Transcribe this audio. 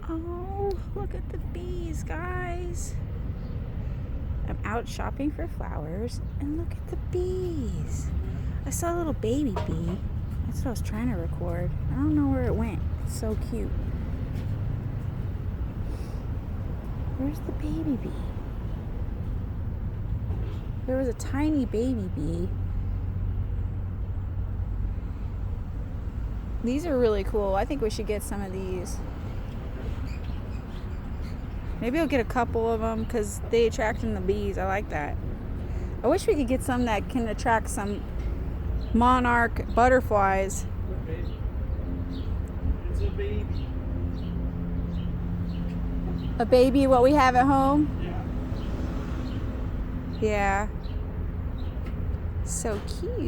Oh, look at the bees, guys. I'm out shopping for flowers, and look at the bees. I saw a little baby bee. That's what I was trying to record. I don't know where it went. It's so cute. Where's the baby bee? There was a tiny baby bee. These are really cool. I think we should get some of these. Maybe I'll get a couple of them because they attract the bees. I like that. I wish we could get some that can attract some monarch butterflies. It's a baby. A baby, what we have at home? Yeah. Yeah. So cute.